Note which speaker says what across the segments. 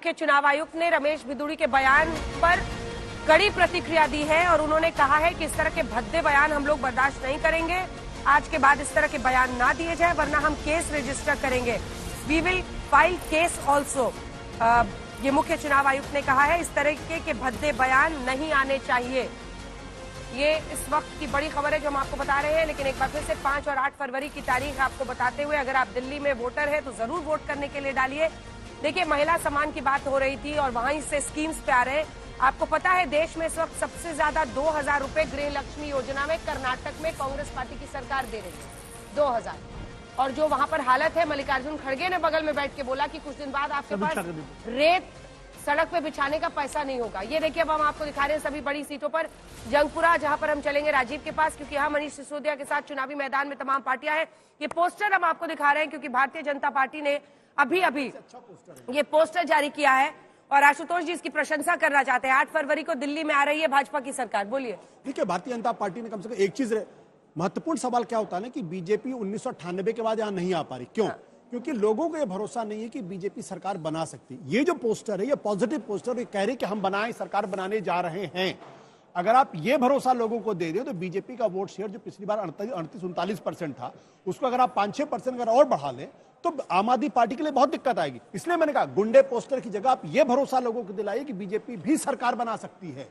Speaker 1: मुख्य चुनाव आयुक्त ने रमेश बिदुड़ी के बयान पर कड़ी प्रतिक्रिया दी है और उन्होंने कहा है कि इस तरह के भद्दे बयान हम लोग बर्दाश्त नहीं करेंगे। आज के बाद इस तरह के बयान ना दिए जाए वरना हम केस रजिस्टर करेंगे। We will file case also. ये मुख्य चुनाव आयुक्त ने कहा है इस तरह के भद्दे बयान नहीं आने चाहिए। ये इस वक्त की बड़ी खबर है जो हम आपको बता रहे हैं। लेकिन एक बार फिर से 5 और 8 फरवरी की तारीख आपको बताते हुए, अगर आप दिल्ली में वोटर है तो जरूर वोट करने के लिए डालिए। देखिए, महिला सम्मान की बात हो रही थी और वहीं से स्कीम्स पे आ रहे हैं। आपको पता है देश में इस वक्त सबसे ज्यादा 2000 रुपए गृह लक्ष्मी योजना में कर्नाटक में कांग्रेस पार्टी की सरकार दे रही है, 2000। और जो वहां पर हालत है, मल्लिकार्जुन खड़गे ने बगल में बैठ के बोला कि कुछ दिन बाद आपके पास रेत सड़क पे बिछाने का पैसा नहीं होगा। ये देखिए, अब हम आपको दिखा रहे हैं सभी बड़ी सीटों पर। जंगपुरा जहां पर हम चलेंगे राजीव के पास, क्योंकि यहाँ मनीष सिसोदिया के साथ चुनावी मैदान में तमाम पार्टियां हैं। ये पोस्टर हम आपको दिखा रहे हैं क्योंकि भारतीय जनता पार्टी ने अभी ये पोस्टर जारी किया है और आशुतोष जी इसकी प्रशंसा करना चाहते हैं। 8 फरवरी को दिल्ली में आ रही है भाजपा की सरकार। बोलिए।
Speaker 2: देखिए, भारतीय जनता पार्टी ने कम से कम एक चीज, महत्वपूर्ण सवाल क्या होता है ना कि बीजेपी 1998 के बाद यहां नहीं आ पा रही। क्यों? क्योंकि लोगों को यह भरोसा नहीं है कि बीजेपी सरकार बना सकती। ये जो पोस्टर है, ये पॉजिटिव पोस्टर, ये कह रहे कि हम बनाएं, सरकार बनाने जा रहे हैं। अगर आप ये भरोसा लोगों को दे दें तो बीजेपी का वोट शेयर जो पिछली बार 38-39% था, उसको अगर आप 5-6% अगर और बढ़ा लें तो आम आदमी पार्टी के लिए बहुत दिक्कत आएगी। इसलिए मैंने कहा गुंडे पोस्टर की जगह आप ये भरोसा लोगों को दिलाइए कि बीजेपी भी सरकार बना सकती है।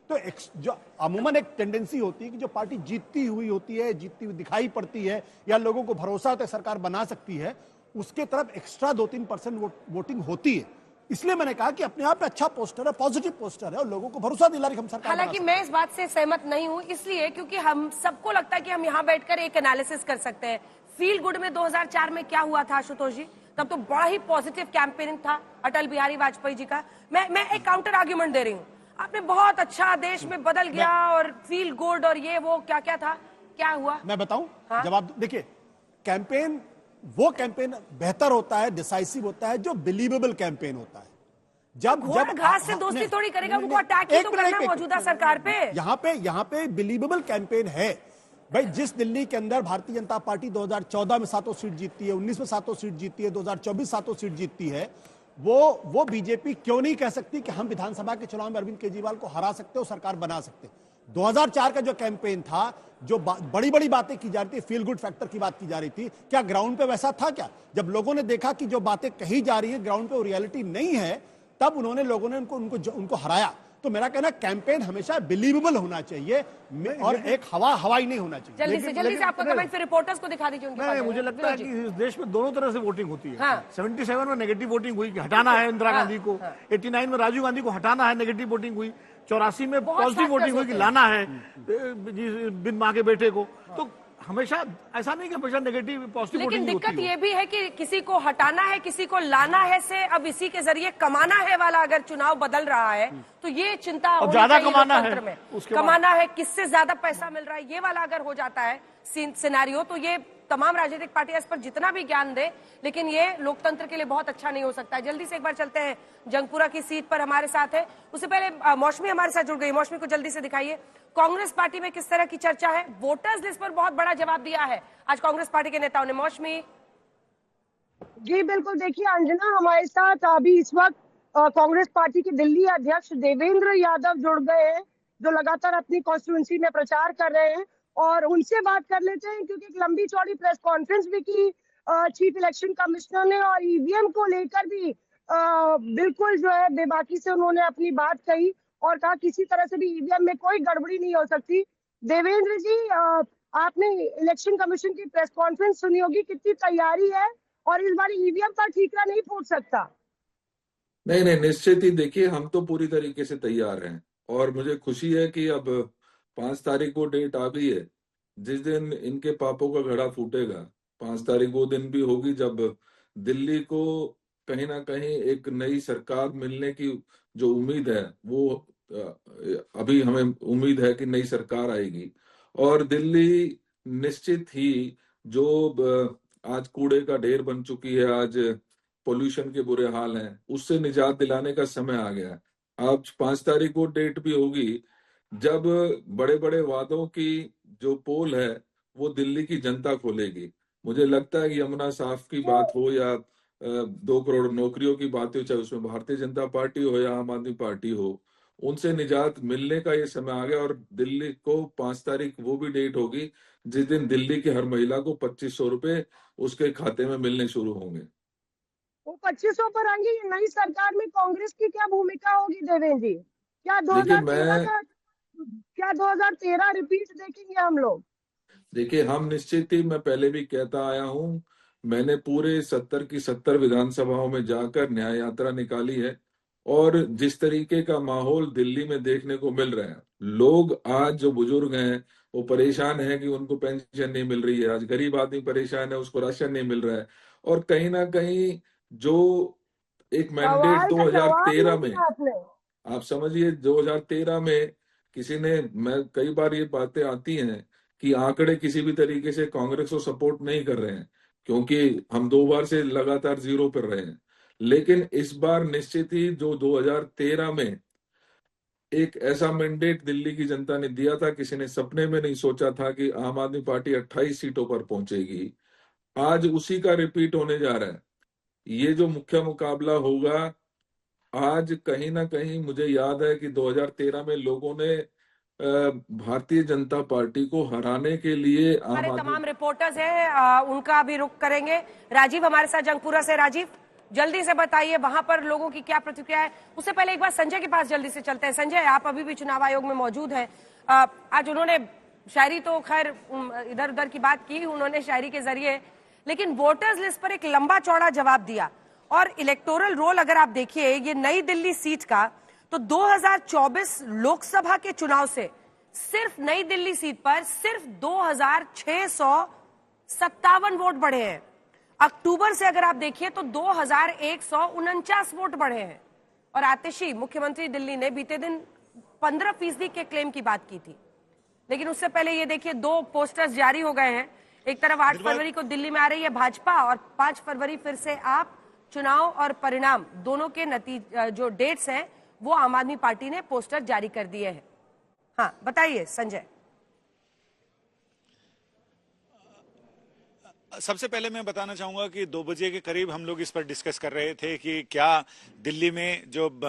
Speaker 2: तो जो अमूमन एक टेंडेंसी होती है कि जो पार्टी जीतती हुई होती है, जीतती हुई दिखाई पड़ती है या लोगों को भरोसा होता है सरकार बना सकती है, उसके तरफ एक्स्ट्रा 2-3% वोटिंग होती है। इसलिए मैंने कहा कि अपने आप में अच्छा पोस्टर है, पॉजिटिव पोस्टर है और लोगों को भरोसा दिला रही हम सरकार।
Speaker 1: हालांकि मैं इस बात से सहमत नहीं हूं, इसलिए क्योंकि हम सबको लगता है कि हम यहाँ बैठकर एक एनालिसिस कर सकते हैं। फील गुड में 2004 में क्या हुआ था आशुतोष जी? तब तो बड़ा ही पॉजिटिव कैंपेनिंग था अटल बिहारी वाजपेयी जी का। मैं एक काउंटर आर्ग्यूमेंट दे रही हूँ। आपने बहुत अच्छा, देश में बदल गया और फील गुड और ये वो क्या क्या था, क्या हुआ?
Speaker 2: मैं बताऊं? हाँ? जवाब देखिए, कैंपेन वो कैंपेन बेहतर होता है, डिसाइसिव होता है जो बिलीवेबल कैंपेन होता है।
Speaker 1: जब घास से दोस्ती थोड़ी करेगा, उनको अटैक ही तो करना मौजूदा सरकार पे।
Speaker 2: यहाँ पे बिलीवेबल कैंपेन है भाई। जिस दिल्ली के अंदर भारतीय जनता पार्टी 2014 में 7 सीट जीतती है, 19 में 7 सीट जीतती है, 2024 7 सीट जीतती है, वो बीजेपी क्यों नहीं कह सकती कि हम विधानसभा के चुनाव में अरविंद केजरीवाल को हरा सकते हो, सरकार बना सकते। 2004 का जो कैंपेन था, जो बड़ी बड़ी बातें की जा रही थी, फील गुड फैक्टर की बात की जा रही थी, क्या ग्राउंड पे वैसा था? क्या जब लोगों ने देखा कि जो बातें कही जा रही है ग्राउंड पे वो रियलिटी नहीं है, तब लोगों ने उनको हराया। तो मेरा कहना, कैंपेन हमेशा बिलीवेबल होना चाहिए और एक हवाई नहीं होना चाहिए।
Speaker 1: जल्दी से आपका कमेंट फिर रिपोर्टर्स को दिखा दीजिए।
Speaker 3: नहीं, मुझे लगता है कि इस देश में दोनों तरह से वोटिंग होती है। हाँ। 77 में नेगेटिव वोटिंग हुई कि हटाना है इंदिरा गांधी को। 89 में राजीव गांधी को हटाना है, नेगेटिव वोटिंग हुई। 84 में पॉजिटिव वोटिंग हुई कि लाना है बिन मां के बेटे को। तो हमेशा ऐसा नहीं कि हमेशा नेगेटिव पॉजिटिव वोटिंग होती है।
Speaker 1: लेकिन दिक्कत ये भी है कि किसी को हटाना है, किसी को लाना है से अब इसी के जरिए कमाना है वाला अगर चुनाव बदल रहा है तो ये चिंता होनी
Speaker 3: ज्यादा
Speaker 1: चाहिए लोकतंत्र में। कमाना है, किससे ज्यादा पैसा मिल रहा है, ये वाला अगर हो जाता है सिनेरियो तो ये तमाम राजनीतिक पार्टियां इस पर जितना भी ज्ञान दे, लेकिन ये लोकतंत्र के लिए बहुत अच्छा नहीं हो सकता है। जल्दी से एक बार चलते हैं, जंगपुरा की सीट पर हमारे साथ है। उससे पहले मौसमी हमारे साथ जुड़ गई। मौसमी को जल्दी से दिखाइए, कांग्रेस पार्टी में किस तरह की चर्चा है? वोटर्स लिस्ट पर बहुत बड़ा जवाब दिया है आज कांग्रेस पार्टी के नेताओं ने। मौसमी
Speaker 4: जी बिल्कुल, देखिए अंजना, हमारे साथ अभी इस वक्त कांग्रेस पार्टी के दिल्ली अध्यक्ष देवेंद्र यादव जुड़ गए हैं, जो लगातार अपनी कॉन्स्टिट्यूंसी में प्रचार कर रहे हैं और उनसे बात कर लेते हैं क्योंकि एक लंबी चौड़ी प्रेस कॉन्फ्रेंस भी की चीफ इलेक्शन कमिश्नर ने और ईवीएम को लेकर भी बिल्कुल जो है बेबाकी से उन्होंने अपनी बात कही और कहा किसी तरह से भी ईवीएम में कोई गड़बड़ी नहीं हो सकती। देवेंद्र जी, आपने इलेक्शन कमीशन की प्रेस कॉन्फ्रेंस सुनी होगी, कितनी तैयारी है और इस बार ईवीएम का ठीकरा नहीं फूट सकता?
Speaker 5: नहीं, निश्चित ही। देखिए, हम तो पूरी तरीके से तैयार हैं और मुझे खुशी है कि अब 5 तारीख को डेट आ गई है जिस दिन इनके पापों का घड़ा फूटेगा। 5 तारीख वो दिन भी होगी जब दिल्ली को कहीं ना कहीं एक नई सरकार मिलने की जो उम्मीद है, वो अभी हमें उम्मीद है कि नई सरकार आएगी और दिल्ली निश्चित ही जो आज कूड़े का ढेर बन चुकी है, आज पोल्यूशन के बुरे हाल हैं, उससे निजात दिलाने का समय आ गया है। अब 5 तारीख को डेट भी होगी जब बड़े बड़े वादों की जो पोल है वो दिल्ली की जनता खोलेगी। मुझे लगता है कि यमुना साफ की बात हो या 2 करोड़ नौकरियों की बात हो, चाहे उसमें भारतीय जनता पार्टी हो या आम आदमी पार्टी हो, उनसे निजात मिलने का ये समय आ गया। और दिल्ली को 5 तारीख वो भी डेट होगी जिस दिन दिल्ली की हर महिला को 2500 रुपए उसके खाते में मिलने शुरू होंगे।
Speaker 4: वो 2500 पर आएंगे। ये नई सरकार में कांग्रेस की क्या भूमिका होगी देवेंद्र जी? क्या
Speaker 5: देखिए
Speaker 4: 2013 का, क्या 2013 रिपीट देखेंगे हम लोग?
Speaker 5: देखिए हम निश्चित ही, मैं पहले भी कहता आया हूं, मैंने पूरे 70 की 70 विधानसभाओं में जाकर न्याय यात्रा निकाली है। और जिस तरीके का माहौल दिल्ली में देखने को मिल रहा है, लोग आज जो बुजुर्ग हैं वो परेशान हैं कि उनको पेंशन नहीं मिल रही है, आज गरीब आदमी परेशान है, उसको राशन नहीं मिल रहा है। और कहीं ना कहीं जो एक मैंडेट
Speaker 4: सवाल का जवाब
Speaker 5: 2013
Speaker 4: नहीं
Speaker 5: में,
Speaker 4: दिया आपने।
Speaker 5: आप समझिए 2013 में किसी ने, मैं कई बार ये बातें आती हैं कि आंकड़े किसी भी तरीके से कांग्रेस को सपोर्ट नहीं कर रहे हैं क्योंकि हम 2 बार से लगातार जीरो पर रहे हैं। लेकिन इस बार निश्चित ही जो 2013 में एक ऐसा मैंडेट दिल्ली की जनता ने दिया था, किसी ने सपने में नहीं सोचा था कि आम आदमी पार्टी 28 सीटों पर पहुंचेगी। आज उसी का रिपीट होने जा रहा है। ये जो मुख्य मुकाबला होगा, आज कहीं ना कहीं मुझे याद है कि 2013 में लोगों ने भारतीय जनता पार्टी को हराने के लिए
Speaker 1: हमारे तमाम रिपोर्टर्स हैं, उनका भी रुख करेंगे। राजीव हमारे साथ जंगपुरा से। राजीव, जल्दी से बताइए वहां पर लोगों की क्या प्रतिक्रिया है। उससे पहले एक बार संजय के पास जल्दी से चलते हैं। संजय, आप अभी भी चुनाव आयोग में मौजूद हैं। आज उन्होंने शायरी तो खैर इधर उधर की बात की उन्होंने शायरी के जरिए, लेकिन वोटर्स लिस्ट पर एक लंबा चौड़ा जवाब दिया। और इलेक्टोरल रोल अगर आप देखिए ये नई दिल्ली सीट का, तो 2024 लोकसभा के चुनाव से सिर्फ नई दिल्ली सीट पर सिर्फ 2657 वोट बढ़े हैं। अक्टूबर से अगर आप देखिए तो 2149 वोट बढ़े हैं। और आतिशी मुख्यमंत्री दिल्ली ने बीते दिन 15% के क्लेम की बात की थी। लेकिन उससे पहले ये देखिए 2 पोस्टर्स जारी हो गए हैं। एक तरफ 8 फरवरी को दिल्ली में आ रही है भाजपा और 5 फरवरी फिर से आप। चुनाव और परिणाम दोनों के नतीजे जो डेट्स हैं वो आम आदमी पार्टी ने पोस्टर जारी कर दिए हैं। हाँ बताइए संजय।
Speaker 6: सबसे पहले मैं बताना चाहूंगा कि 2 बजे के करीब हम लोग इस पर डिस्कस कर रहे थे कि क्या दिल्ली में जो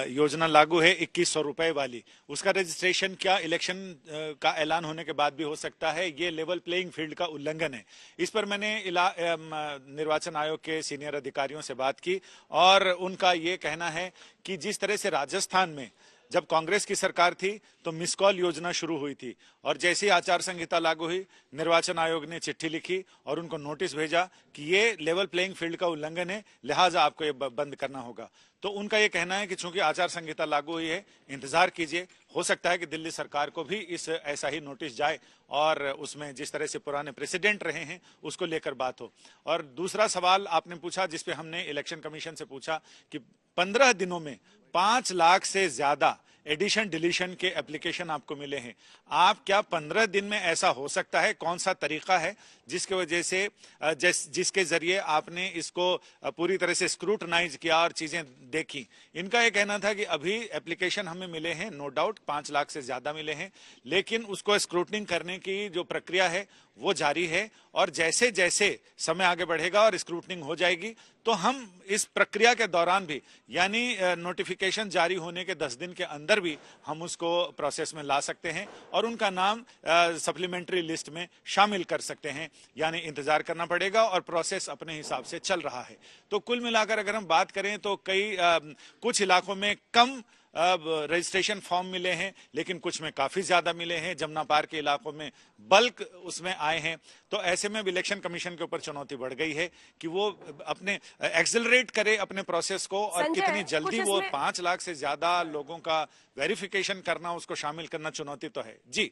Speaker 6: योजना लागू है 2100 रुपए वाली, उसका रजिस्ट्रेशन क्या इलेक्शन का ऐलान होने के बाद भी हो सकता है? ये लेवल प्लेइंग फील्ड का उल्लंघन है। इस पर मैंने निर्वाचन आयोग के सीनियर अधिकारियों से बात की और उनका ये कहना है कि जिस तरह से राजस्थान में जब कांग्रेस की सरकार थी तो मिस कॉल योजना शुरू हुई थी और जैसे ही आचार संहिता लागू हुई, निर्वाचन आयोग ने चिट्ठी लिखी और उनको नोटिस भेजा कि ये लेवल प्लेइंग फील्ड का उल्लंघन है, लिहाजा आपको ये बंद करना होगा। तो उनका ये कहना है कि चूंकि आचार संहिता लागू हुई है, इंतजार कीजिए, हो सकता है कि दिल्ली सरकार को भी इस ऐसा ही नोटिस जाए और उसमें जिस तरह से पुराने प्रेसिडेंट रहे हैं उसको लेकर बात हो। और दूसरा सवाल आपने पूछा जिसपे हमने इलेक्शन कमीशन से पूछा कि 15 दिनों में 5 लाख से ज्यादा एडिशन डिलीशन के एप्लीकेशन आपको मिले हैं। आप क्या 15 दिन में ऐसा हो सकता है? कौन सा तरीका है जिसके वजह से जिसके जरिए आपने इसको पूरी तरह से स्क्रूटनाइज किया और चीजें देखी? इनका यह कहना था कि अभी एप्लीकेशन हमें मिले हैं, नो डाउट 5 लाख से ज्यादा मिले हैं, लेकिन उसको स्क्रूटनिंग करने की जो प्रक्रिया है वो जारी है और जैसे जैसे समय आगे बढ़ेगा और स्क्रूटनिंग हो जाएगी तो हम इस प्रक्रिया के दौरान भी, यानी नोटिफिकेशन जारी होने के 10 दिन के अंदर भी हम उसको प्रोसेस में ला सकते हैं और उनका नाम सप्लीमेंट्री लिस्ट में शामिल कर सकते हैं। यानी इंतजार करना पड़ेगा और प्रोसेस अपने हिसाब से चल रहा है। तो कुल मिलाकर अगर हम बात करें तो कुछ इलाकों में कम रजिस्ट्रेशन फॉर्म मिले हैं, लेकिन कुछ में काफी ज्यादा मिले हैं। जमुना पार के इलाकों में बल्क उसमें आए हैं। तो ऐसे में इलेक्शन कमीशन के ऊपर चुनौती बढ़ गई है कि वो अपने एक्सेलरेट करे अपने प्रोसेस को और कितनी जल्दी वो 5 लाख से ज्यादा लोगों का वेरिफिकेशन करना, उसको शामिल करना चुनौती तो है। जी